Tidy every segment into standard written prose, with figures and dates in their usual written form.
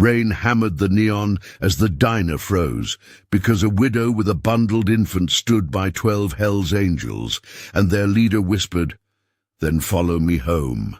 Rain hammered the neon as the diner froze, because a widow with a bundled infant stood by 12 Hell's Angels, and their leader whispered, "Then follow me home."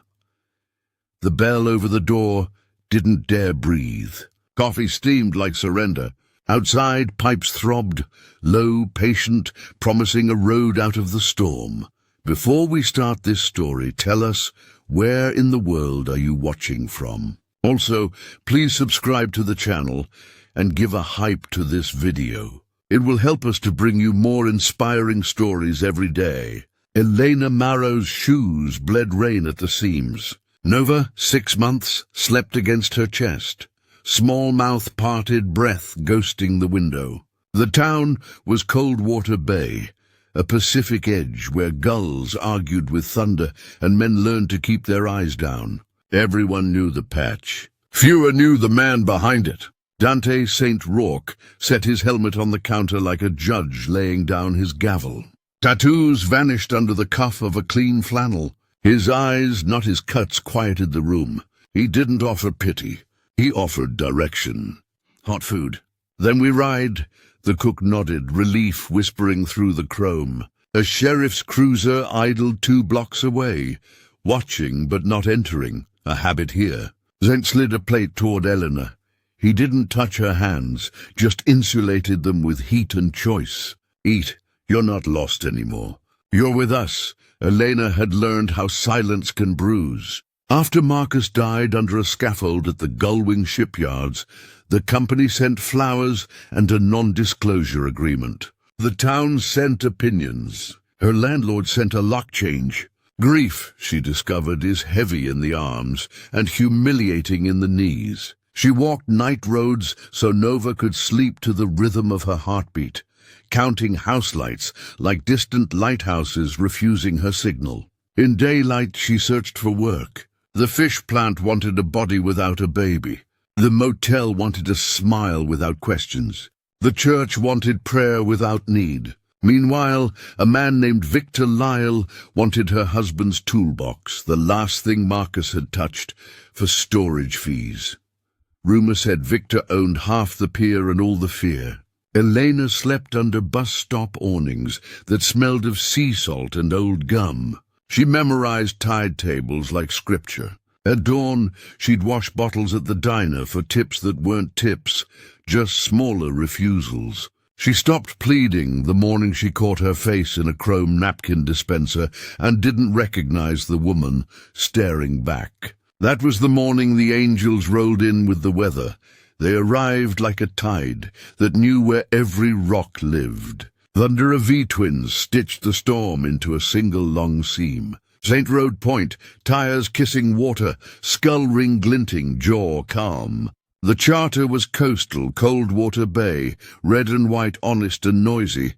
The bell over the door didn't dare breathe. Coffee steamed like surrender. Outside, pipes throbbed, low, patient, promising a road out of the storm. Before we start this story, tell us, where in the world are you watching from? Also, please subscribe to the channel and give a hype to this video. It will help us to bring you more inspiring stories every day. Elena Marrow's shoes bled rain at the seams. Nova, 6 months, slept against her chest. Small mouth parted, breath ghosting the window. The town was Coldwater Bay, a Pacific edge where gulls argued with thunder and men learned to keep their eyes down. Everyone knew the patch. Fewer knew the man behind it. Dante St. Rourke set his helmet on the counter like a judge laying down his gavel. Tattoos vanished under the cuff of a clean flannel. His eyes, not his cuts, quieted the room. He didn't offer pity. He offered direction. "Hot food." "Then we ride." The cook nodded, relief whispering through the chrome. A sheriff's cruiser idled 2 blocks away, watching but not entering, a habit here. Zent slid a plate toward Eleanor. He didn't touch her hands, just insulated them with heat and choice. "Eat. You're not lost anymore. You're with us." Elena had learned how silence can bruise. After Marcus died under a scaffold at the Gullwing shipyards, the company sent flowers and a non-disclosure agreement. The town sent opinions. Her landlord sent a lock change. Grief, she discovered, is heavy in the arms and humiliating in the knees. She walked night roads so Nova could sleep to the rhythm of her heartbeat, counting house lights like distant lighthouses refusing her signal. In daylight, she searched for work. The fish plant wanted a body without a baby. The motel wanted a smile without questions. The church wanted prayer without need. Meanwhile, a man named Victor Lyle wanted her husband's toolbox, the last thing Marcus had touched, for storage fees. Rumor said Victor owned half the pier and all the fear. Elena slept under bus stop awnings that smelled of sea salt and old gum. She memorized tide tables like scripture. At dawn, she'd wash bottles at the diner for tips that weren't tips, just smaller refusals. She stopped pleading the morning she caught her face in a chrome napkin dispenser and didn't recognize the woman staring back. That was the morning the angels rolled in with the weather. They arrived like a tide that knew where every rock lived. Thunder of V-twins stitched the storm into a single long seam. St. Road Point, tires kissing water, skull ring glinting, jaw calm. The charter was coastal, Coldwater Bay, red and white, honest and noisy,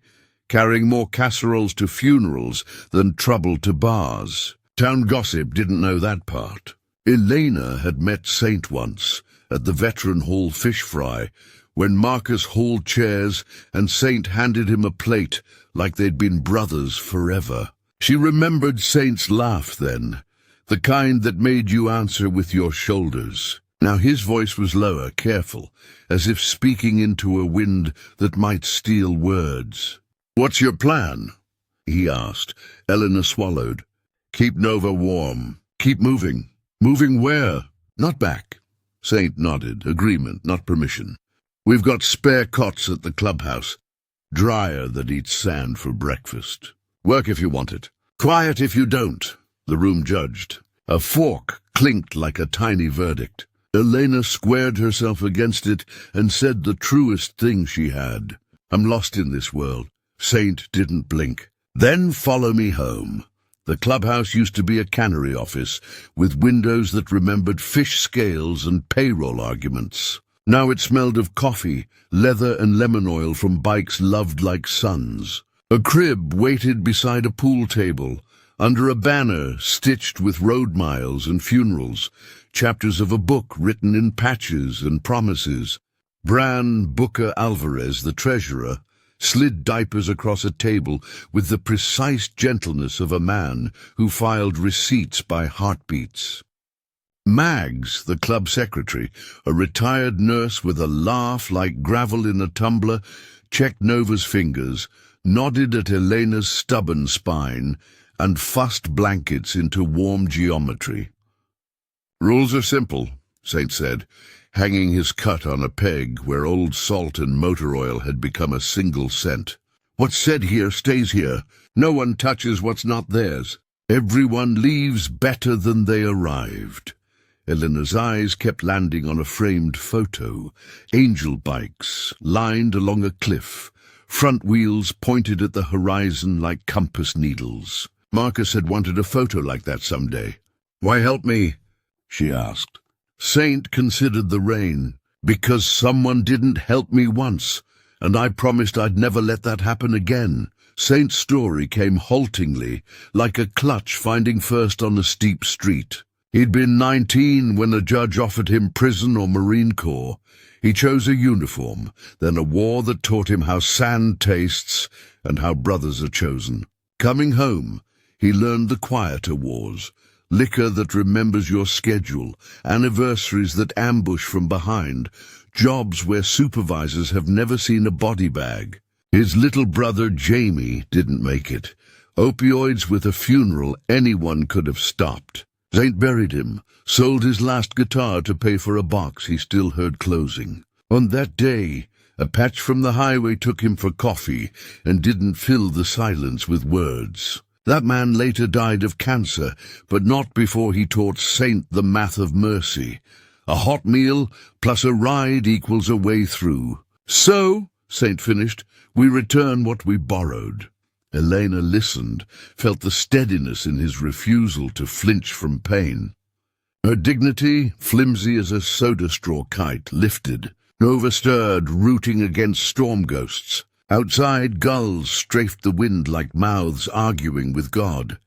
carrying more casseroles to funerals than trouble to bars. Town gossip didn't know that part. Elena had met Saint once, at the Veteran Hall fish fry, when Marcus hauled chairs and Saint handed him a plate like they'd been brothers forever. She remembered Saint's laugh then, the kind that made you answer with your shoulders. Now his voice was lower, careful, as if speaking into a wind that might steal words. "What's your plan?" he asked. Eleanor swallowed. "Keep Nova warm. Keep moving." "Moving where?" "Not back." Saint nodded. Agreement, not permission. "We've got spare cots at the clubhouse. Dryer that eats sand for breakfast. Work if you want it. Quiet if you don't," the room judged. A fork clinked like a tiny verdict. Elena squared herself against it and said the truest thing she had. "I'm lost in this world." Saint didn't blink. "Then follow me home." The clubhouse used to be a cannery office, with windows that remembered fish scales and payroll arguments. Now it smelled of coffee, leather and lemon oil from bikes loved like sons. A crib waited beside a pool table, under a banner stitched with road miles and funerals, chapters of a book written in patches and promises. Bran Booker Alvarez, the treasurer, slid diapers across a table with the precise gentleness of a man who filed receipts by heartbeats. Mags, the club secretary, a retired nurse with a laugh like gravel in a tumbler, checked Nova's fingers, nodded at Elena's stubborn spine, and fussed blankets into warm geometry. "Rules are simple," Saint said, hanging his cut on a peg where old salt and motor oil had become a single scent. "What's said here stays here. No one touches what's not theirs. Everyone leaves better than they arrived." Elena's eyes kept landing on a framed photo. Angel bikes, lined along a cliff, front wheels pointed at the horizon like compass needles. Marcus had wanted a photo like that someday. "Why help me?" she asked. Saint considered the rain. "Because someone didn't help me once, and I promised I'd never let that happen again." Saint's story came haltingly, like a clutch finding first on a steep street. He'd been 19 when a judge offered him prison or Marine Corps. He chose a uniform, then a war that taught him how sand tastes and how brothers are chosen. Coming home, he learned the quieter wars, liquor that remembers your schedule, anniversaries that ambush from behind, jobs where supervisors have never seen a body bag. His little brother Jamie didn't make it. Opioids with a funeral anyone could have stopped. Saint buried him, sold his last guitar to pay for a box he still heard closing. On that day, a patch from the highway took him for coffee and didn't fill the silence with words. That man later died of cancer, but not before he taught Saint the math of mercy. A hot meal plus a ride equals a way through. "So," Saint finished, "we return what we borrowed." Elena listened, felt the steadiness in his refusal to flinch from pain. Her dignity, flimsy as a soda straw kite, lifted. Nova stirred, rooting against storm ghosts. Outside, gulls strafed the wind like mouths arguing with God.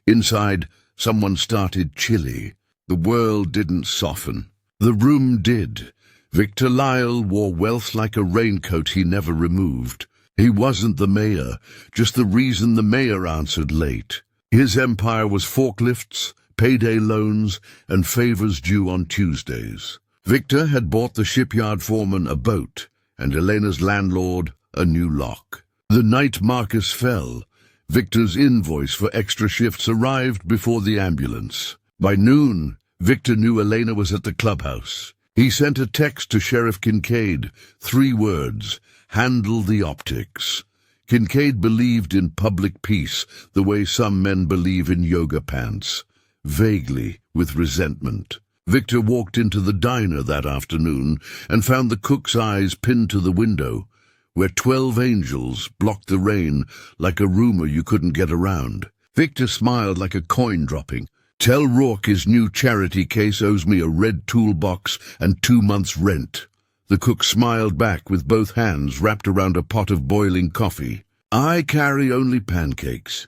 Inside, someone started chilly. The world didn't soften. The room did. Victor Lyle wore wealth like a raincoat he never removed. He wasn't the mayor, just the reason the mayor answered late. His empire was forklifts, payday loans, and favors due on Tuesdays. Victor had bought the shipyard foreman a boat, and Elena's landlord a new lock. The night Marcus fell, Victor's invoice for extra shifts arrived before the ambulance. By noon, Victor knew Elena was at the clubhouse. He sent a text to Sheriff Kincaid, 3 words: "Handle the optics." Kincaid believed in public peace the way some men believe in yoga pants, vaguely, with resentment. Victor walked into the diner that afternoon and found the cook's eyes pinned to the window, where 12 angels blocked the rain like a rumor you couldn't get around. Victor smiled like a coin dropping. "Tell Rourke his new charity case owes me a red toolbox and 2 months' rent." The cook smiled back with both hands wrapped around a pot of boiling coffee. "I carry only pancakes."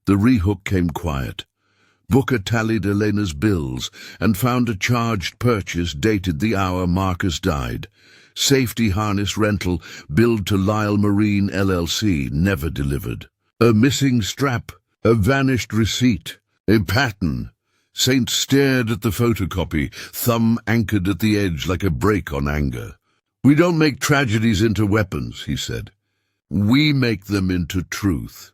The rehook came quiet. Booker tallied Elena's bills and found a charged purchase dated the hour Marcus died. Safety harness rental billed to Lyle Marine LLC, never delivered. A missing strap, a vanished receipt, a pattern. Saint stared at the photocopy, thumb anchored at the edge like a brake on anger. "We don't make tragedies into weapons," he said. "We make them into truth."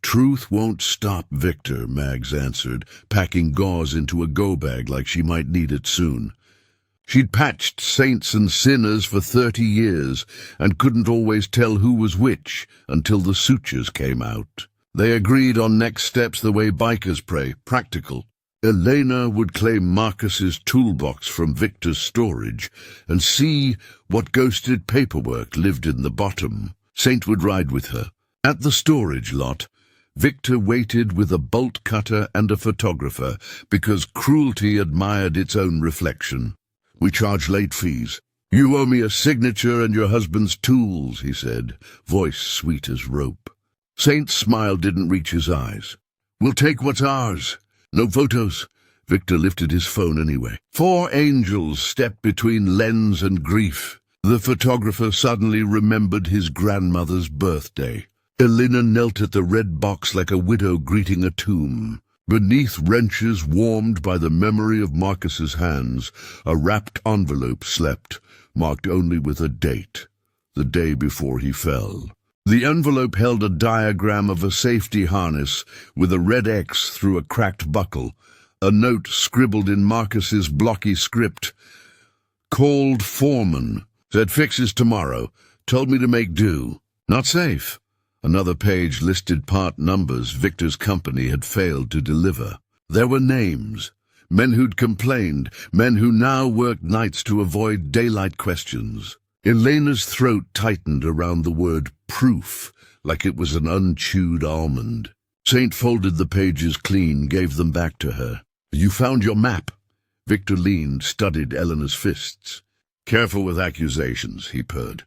"Truth won't stop Victor," Mags answered, packing gauze into a go-bag like she might need it soon. She'd patched saints and sinners for 30 years and couldn't always tell who was which until the sutures came out. They agreed on next steps the way bikers pray, practical. Elena would claim Marcus's toolbox from Victor's storage and see what ghosted paperwork lived in the bottom. Saint would ride with her. At the storage lot, Victor waited with a bolt cutter and a photographer because cruelty admired its own reflection. "We charge late fees. You owe me a signature and your husband's tools," he said, voice sweet as rope. Saint's smile didn't reach his eyes. "We'll take what's ours. No photos." Victor lifted his phone anyway. 4 angels stepped between lens and grief. The photographer suddenly remembered his grandmother's birthday. Elena knelt at the red box like a widow greeting a tomb. Beneath wrenches warmed by the memory of Marcus's hands, a wrapped envelope slept, marked only with a date, the day before he fell. The envelope held a diagram of a safety harness with a red X through a cracked buckle, a note scribbled in Marcus's blocky script. Called foreman, said fixes tomorrow, told me to make do. Not safe. Another page listed part numbers Victor's company had failed to deliver. There were names, men who'd complained, men who now worked nights to avoid daylight questions. Elena's throat tightened around the word proof, like it was an unchewed almond. Saint folded the pages clean, gave them back to her. You found your map. Victor leaned, studied Eleanor's fists. Careful with accusations, he purred.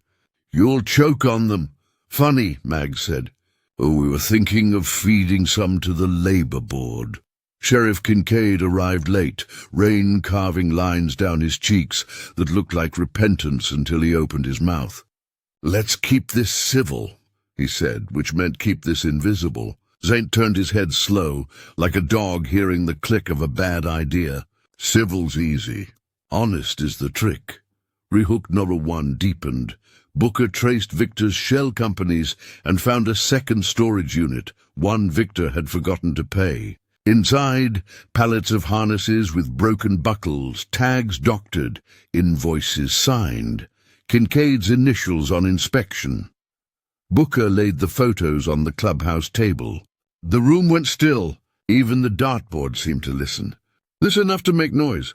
You'll choke on them. Funny, Mag said. Oh, we were thinking of feeding some to the Labor Board. Sheriff Kincaid arrived late, rain carving lines down his cheeks that looked like repentance until he opened his mouth. Let's keep this civil, he said, which meant keep this invisible. Saint turned his head slow, like a dog hearing the click of a bad idea. Civil's easy. Honest is the trick. Rehook number 1 deepened. Booker traced Victor's shell companies and found a second storage unit, one Victor had forgotten to pay. Inside, pallets of harnesses with broken buckles, tags doctored, invoices signed, Kincaid's initials on inspection. Booker laid the photos on the clubhouse table. The room went still. Even the dartboard seemed to listen. This enough to make noise?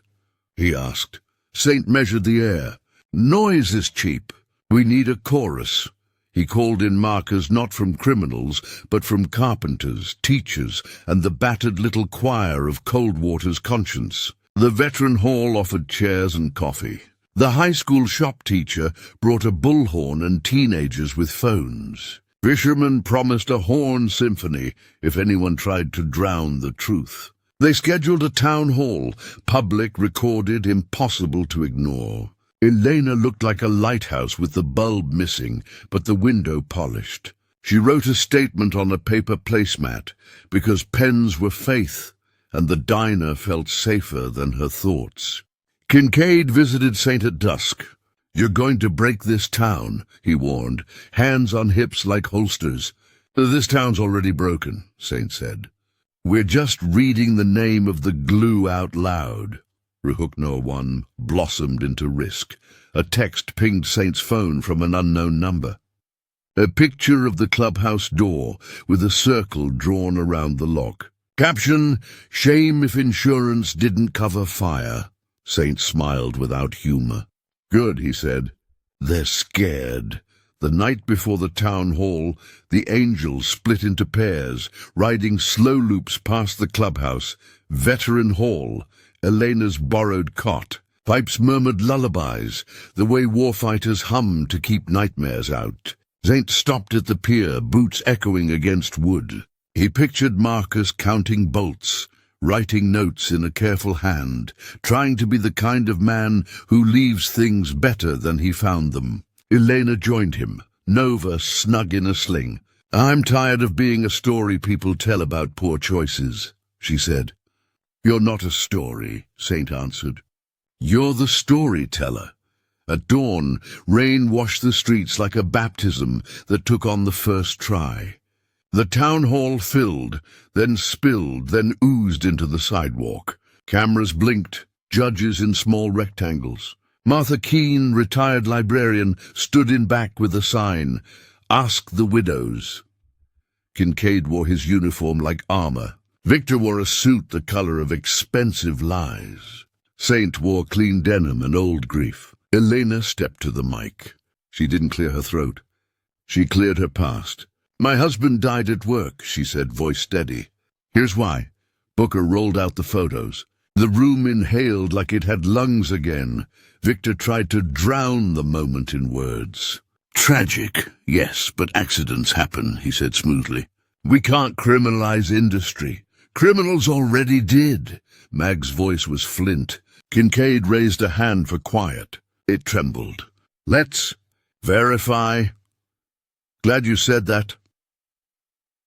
He asked. Saint measured the air. Noise is cheap. We need a chorus. He called in markers not from criminals, but from carpenters, teachers, and the battered little choir of Coldwater's conscience. The veteran hall offered chairs and coffee. The high school shop teacher brought a bullhorn and teenagers with phones. Fisherman promised a horn symphony if anyone tried to drown the truth. They scheduled a town hall, public, recorded, impossible to ignore. Elena looked like a lighthouse with the bulb missing, but the window polished. She wrote a statement on a paper placemat, because pens were faith, and the diner felt safer than her thoughts. Kincaid visited Saint at dusk. You're going to break this town, he warned, hands on hips like holsters. This town's already broken, Saint said. We're just reading the name of the glue out loud. Rehooknor 1 blossomed into risk. A text pinged Saint's phone from an unknown number. A picture of the clubhouse door with a circle drawn around the lock. Caption, shame if insurance didn't cover fire. Saint smiled without humor. Good, he said. They're scared. The night before the town hall, the angels split into pairs, riding slow loops past the clubhouse, veteran hall, Elena's borrowed cot. Pipes murmured lullabies, the way warfighters hum to keep nightmares out. Saint stopped at the pier, boots echoing against wood. He pictured Marcus counting bolts, writing notes in a careful hand, trying to be the kind of man who leaves things better than he found them. Elena joined him, Nova snug in a sling. I'm tired of being a story people tell about poor choices, she said. You're not a story, Saint answered. You're the storyteller. At dawn, rain washed the streets like a baptism that took on the first try. The town hall filled, then spilled, then oozed into the sidewalk. Cameras blinked, judges in small rectangles. Martha Keene, retired librarian, stood in back with a sign, Ask the Widows. Kincaid wore his uniform like armor. Victor wore a suit the color of expensive lies. Saint wore clean denim and old grief. Elena stepped to the mic. She didn't clear her throat. She cleared her past. My husband died at work, she said, voice steady. Here's why. Booker rolled out the photos. The room inhaled like it had lungs again. Victor tried to drown the moment in words. Tragic, yes, but accidents happen, he said smoothly. We can't criminalize industry. Criminals already did. Mag's voice was flint. Kincaid raised a hand for quiet. It trembled. Let's verify. Glad you said that.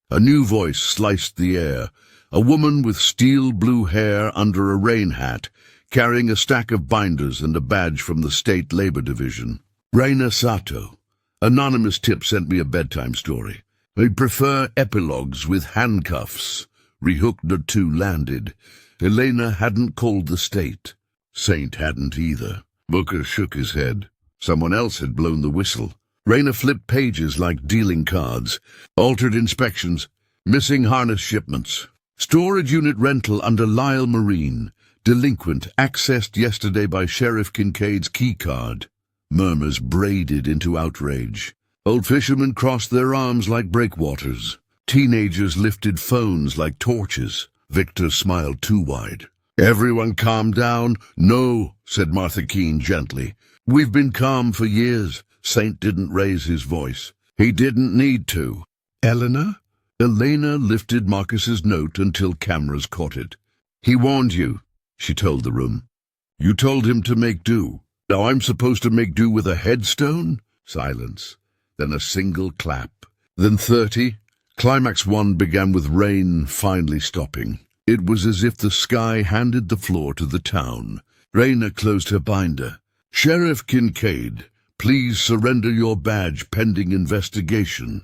A new voice sliced the air, A woman with steel blue hair under a rain hat, carrying a stack of binders and a badge from the State Labor Division. Reina Sato. Anonymous tip sent me a bedtime story. I prefer epilogues with handcuffs. Rehooked 2 landed. Elena hadn't called the state. Saint hadn't either. Booker shook his head. Someone else had blown the whistle. Reina flipped pages like dealing cards. Altered inspections. Missing harness shipments. Storage unit rental under Lyle Marine. Delinquent accessed yesterday by Sheriff Kincaid's keycard. Murmurs braided into outrage. Old fishermen crossed their arms like breakwaters. Teenagers lifted phones like torches. Victor smiled too wide. "Everyone calm down." "No," said Martha Keene gently. "We've been calm for years." Saint didn't raise his voice. He didn't need to. "Elena?" Elena lifted Marcus's note until cameras caught it. "He warned you," she told the room. "You told him to make do. Now I'm supposed to make do with a headstone?" Silence. Then a single clap. Then 30. Climax 1 began with rain finally stopping. It was as if the sky handed the floor to the town. Raina closed her binder. "Sheriff Kincaid, please surrender your badge pending investigation."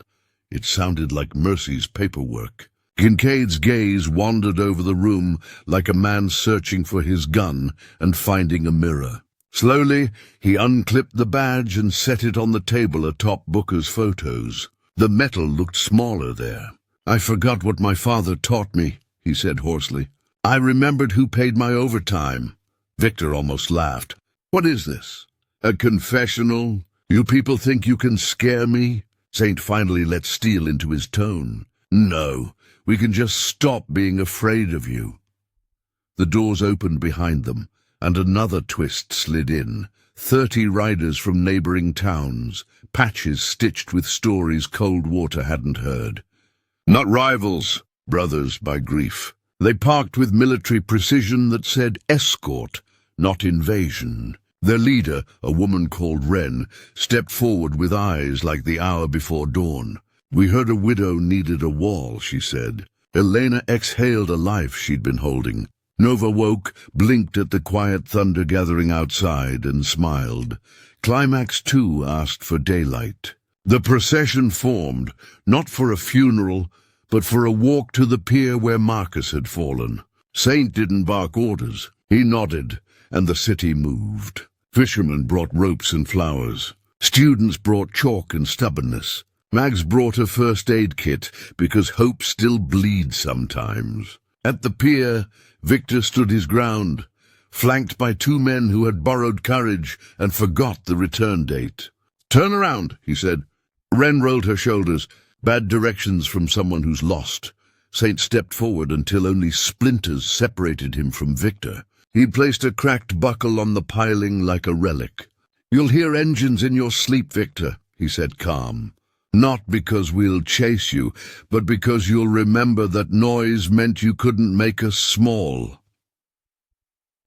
It sounded like Mercy's paperwork. Kincaid's gaze wandered over the room like a man searching for his gun and finding a mirror. Slowly, he unclipped the badge and set it on the table atop Booker's photos. The metal looked smaller there. "I forgot what my father taught me," he said hoarsely. "I remembered who paid my overtime." Victor almost laughed. "What is this? A confessional? You people think you can scare me?" Saint finally let steel into his tone. "No, we can just stop being afraid of you." The doors opened behind them, and another twist slid in. 30 riders from neighboring towns, patches stitched with stories Cold Water hadn't heard. Not rivals, brothers by grief. They parked with military precision that said escort, not invasion. Their leader, a woman called Wren, stepped forward with eyes like the hour before dawn. "We heard a widow needed a wall," she said. Elena exhaled a life she'd been holding. Nova woke, blinked at the quiet thunder gathering outside, and smiled. Climax 2 asked for daylight. The procession formed, not for a funeral, but for a walk to the pier where Marcus had fallen. Saint didn't bark orders. He nodded, and the city moved. Fishermen brought ropes and flowers. Students brought chalk and stubbornness. Mags brought a first aid kit, because hope still bleeds sometimes. At the pier, Victor stood his ground, flanked by 2 men who had borrowed courage and forgot the return date. "Turn around," he said. Wren rolled her shoulders. Bad directions from someone who's lost. Saint stepped forward until only splinters separated him from Victor. He placed a cracked buckle on the piling like a relic. "You'll hear engines in your sleep, Victor," he said calm. "Not because we'll chase you, but because you'll remember that noise meant you couldn't make us small."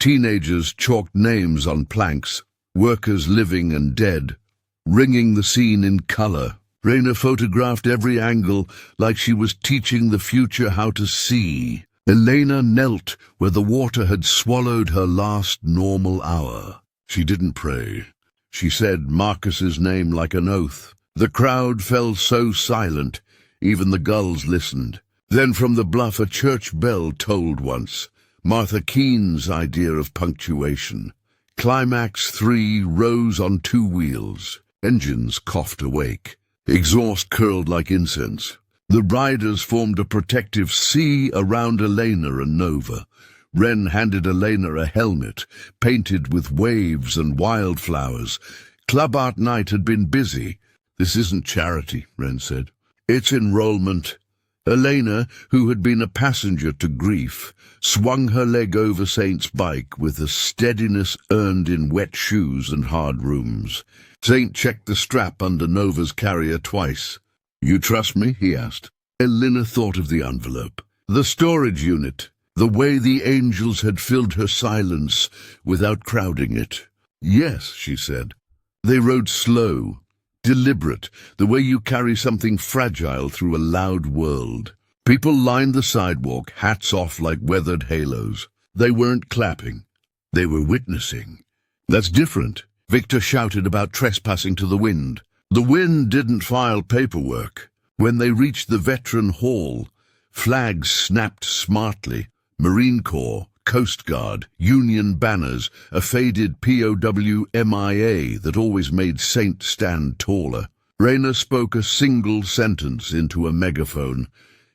Teenagers chalked names on planks, workers living and dead, ringing the scene in color. Raina photographed every angle like she was teaching the future how to see. Elena knelt where the water had swallowed her last normal hour. She didn't pray. She said Marcus's name like an oath. The crowd fell so silent, even the gulls listened. Then from the bluff a church bell tolled once, Martha Keene's idea of punctuation. Climax 3 rose on 2 wheels. Engines coughed awake. Exhaust curled like incense. The riders formed a protective sea around Elena and Nova. Wren handed Elena a helmet, painted with waves and wildflowers. Club art night had been busy. "This isn't charity," Wren said. "It's enrollment." Elena, who had been a passenger to grief, swung her leg over Saint's bike with a steadiness earned in wet shoes and hard rooms. Saint checked the strap under Nova's carrier twice. "You trust me?" he asked. Elena thought of the envelope. The storage unit. The way the angels had filled her silence without crowding it. "Yes," she said. They rode slow, deliberate, the way you carry something fragile through a loud world. People lined the sidewalk, hats off like weathered halos. They weren't clapping. They were witnessing. "That's different," Victor shouted about trespassing to the wind. The wind didn't file paperwork. When they reached the veteran hall, flags snapped smartly. Marine Corps, Coast Guard, Union banners, a faded POW MIA that always made Saint stand taller. Rayner spoke a single sentence into a megaphone.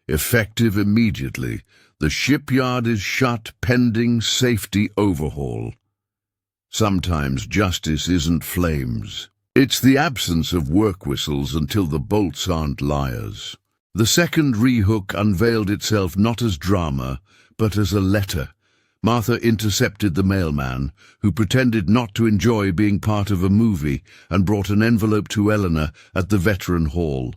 Effective immediately. "The shipyard is shut pending safety overhaul." Sometimes justice isn't flames. It's the absence of work whistles until the bolts aren't liars. The second rehook unveiled itself not as drama, but as a letter. Martha intercepted the mailman, who pretended not to enjoy being part of a movie, and brought an envelope to Eleanor at the Veteran Hall.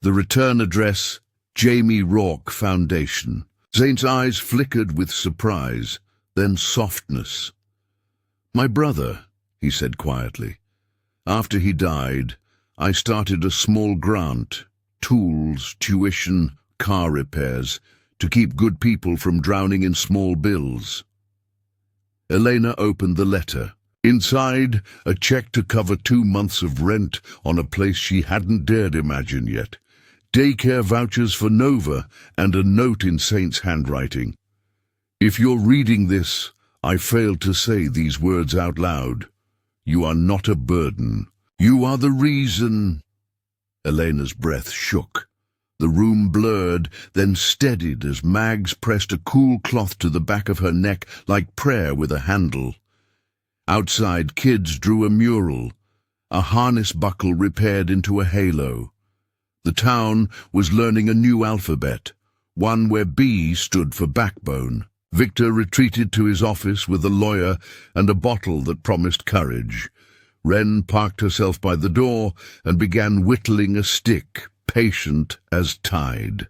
The return address, Jamie Rourke Foundation. Saint's eyes flickered with surprise, then softness. "My brother," he said quietly. "After he died, I started a small grant, tools, tuition, car repairs, to keep good people from drowning in small bills." Elena opened the letter. Inside, a check to cover 2 months of rent on a place she hadn't dared imagine yet. Daycare vouchers for Nova, and a note in Saint's handwriting. "If you're reading this, I failed to say these words out loud. You are not a burden. You are the reason." Elena's breath shook. The room blurred, then steadied as Mags pressed a cool cloth to the back of her neck like prayer with a handle. Outside, kids drew a mural, a harness buckle repaired into a halo. The town was learning a new alphabet, one where B stood for backbone. Victor retreated to his office with a lawyer and a bottle that promised courage. Wren parked herself by the door and began whittling a stick, patient as tide.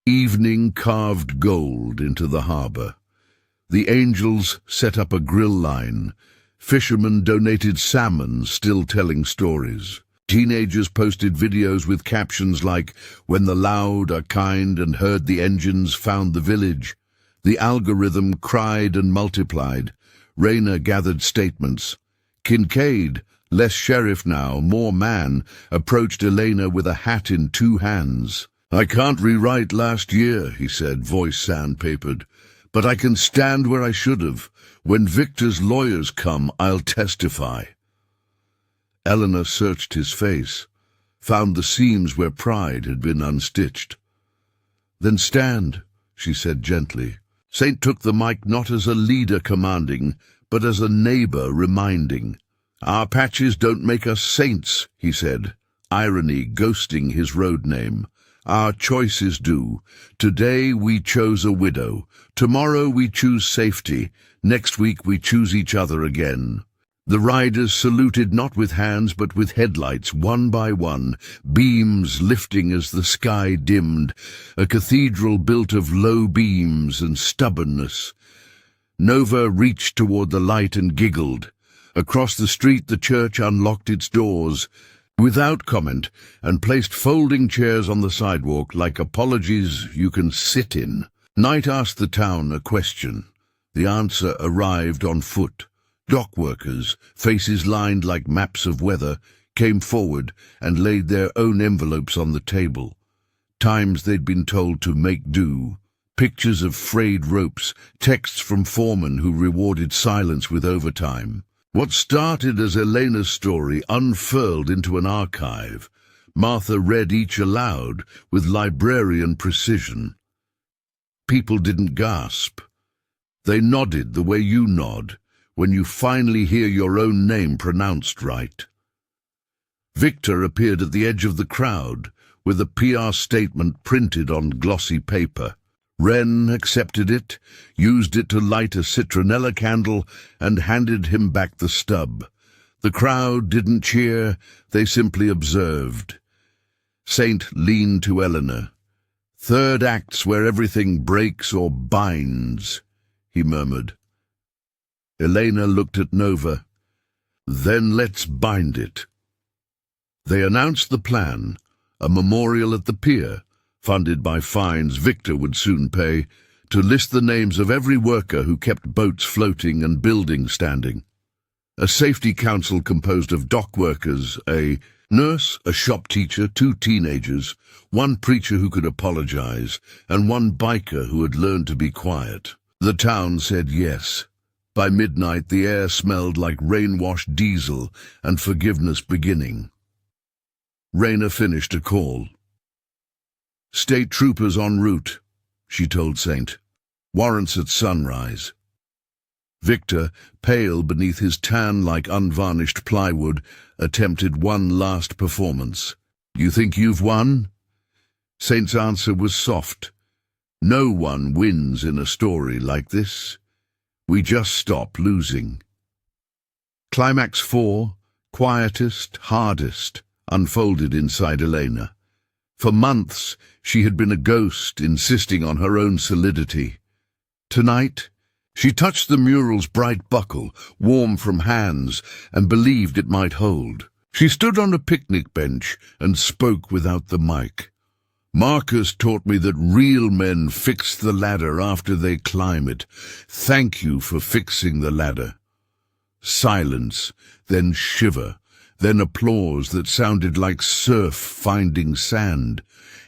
Evening carved gold into the harbor. The angels set up a grill line. Fishermen donated salmon, still telling stories. Teenagers posted videos with captions like, "When the loud are kind and heard the engines found the village." The algorithm cried and multiplied. Rayner gathered statements. Kincaid, less sheriff now, more man, approached Elena with a hat in 2 hands. "I can't rewrite last year," he said, voice sandpapered, "but I can stand where I should have. When Victor's lawyers come, I'll testify." Eleanor searched his face, found the seams where pride had been unstitched. "Then stand," she said gently. Saint took the mic not as a leader commanding, but as a neighbor reminding. "Our patches don't make us saints," he said, irony ghosting his road name. "Our choices do. Today we chose a widow. Tomorrow we choose safety. Next week we choose each other again." The riders saluted not with hands but with headlights, one by one, beams lifting as the sky dimmed, a cathedral built of low beams and stubbornness. Nova reached toward the light and giggled. Across the street the church unlocked its doors, without comment, and placed folding chairs on the sidewalk like apologies you can sit in. Night asked the town a question. The answer arrived on foot. Dock workers, faces lined like maps of weather, came forward and laid their own envelopes on the table. Times they'd been told to make do. Pictures of frayed ropes, texts from foremen who rewarded silence with overtime. What started as Elena's story unfurled into an archive. Martha read each aloud with librarian precision. People didn't gasp. They nodded the way you nod when you finally hear your own name pronounced right. Victor appeared at the edge of the crowd, with a PR statement printed on glossy paper. Wren accepted it, used it to light a citronella candle, and handed him back the stub. The crowd didn't cheer, they simply observed. Saint leaned to Eleanor. "Third act's where everything breaks or binds," he murmured. Elena looked at Nova. "Then let's bind it." They announced the plan, a memorial at the pier, funded by fines Victor would soon pay, to list the names of every worker who kept boats floating and buildings standing. A safety council composed of dock workers, a nurse, a shop teacher, 2 teenagers, 1 preacher who could apologize, and 1 biker who had learned to be quiet. The town said yes. By midnight, the air smelled like rain-washed diesel and forgiveness beginning. Raina finished a call. "State troopers en route," she told Saint. "Warrants at sunrise." Victor, pale beneath his tan like unvarnished plywood, attempted one last performance. "You think you've won?" Saint's answer was soft. "No one wins in a story like this. We just stop losing." Climax 4, quietest, hardest, unfolded inside Elena. For months, she had been a ghost, insisting on her own solidity. Tonight, she touched the mural's bright buckle, warm from hands, and believed it might hold. She stood on a picnic bench and spoke without the mic. "Marcus taught me that real men fix the ladder after they climb it. Thank you for fixing the ladder." Silence, then shiver, then applause that sounded like surf finding sand.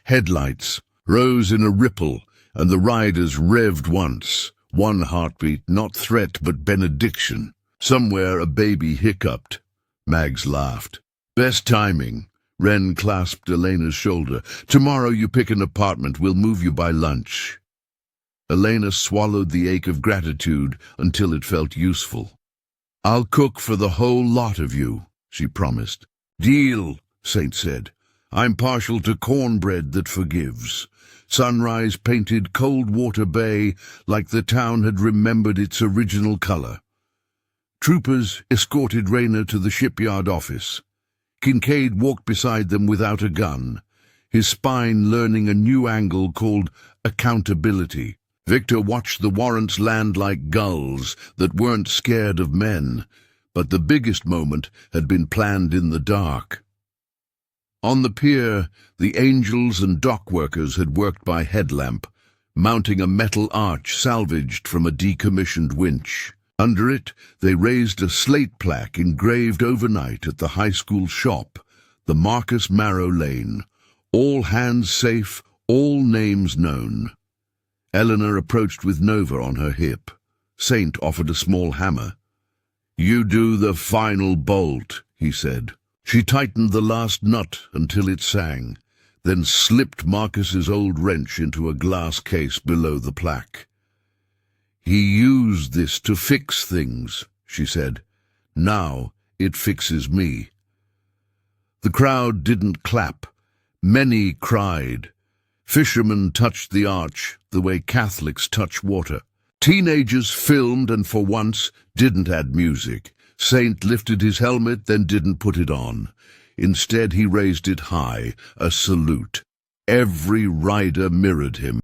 Headlights rose in a ripple, and the riders revved once. 1 heartbeat, not threat but benediction. Somewhere a baby hiccuped. Mags laughed. "Best timing." Wren clasped Elena's shoulder. "Tomorrow you pick an apartment. We'll move you by lunch." Elena swallowed the ache of gratitude until it felt useful. "I'll cook for the whole lot of you," she promised. "Deal," Saint said. "I'm partial to cornbread that forgives." Sunrise painted Coldwater Bay like the town had remembered its original color. Troopers escorted Raina to the shipyard office. Kincaid walked beside them without a gun, his spine learning a new angle called accountability. Victor watched the warrants land like gulls that weren't scared of men, but the biggest moment had been planned in the dark. On the pier, the angels and dock workers had worked by headlamp, mounting a metal arch salvaged from a decommissioned winch. Under it, they raised a slate plaque engraved overnight at the high school shop, the Marcus Marrow Lane. All hands safe, all names known. Eleanor approached with Nova on her hip. Saint offered a small hammer. "You do the final bolt," he said. She tightened the last nut until it sang, then slipped Marcus's old wrench into a glass case below the plaque. "He used this to fix things," she said. "Now it fixes me." The crowd didn't clap. Many cried. Fishermen touched the arch the way Catholics touch water. Teenagers filmed and for once didn't add music. Saint lifted his helmet, then didn't put it on. Instead, he raised it high, a salute. Every rider mirrored him.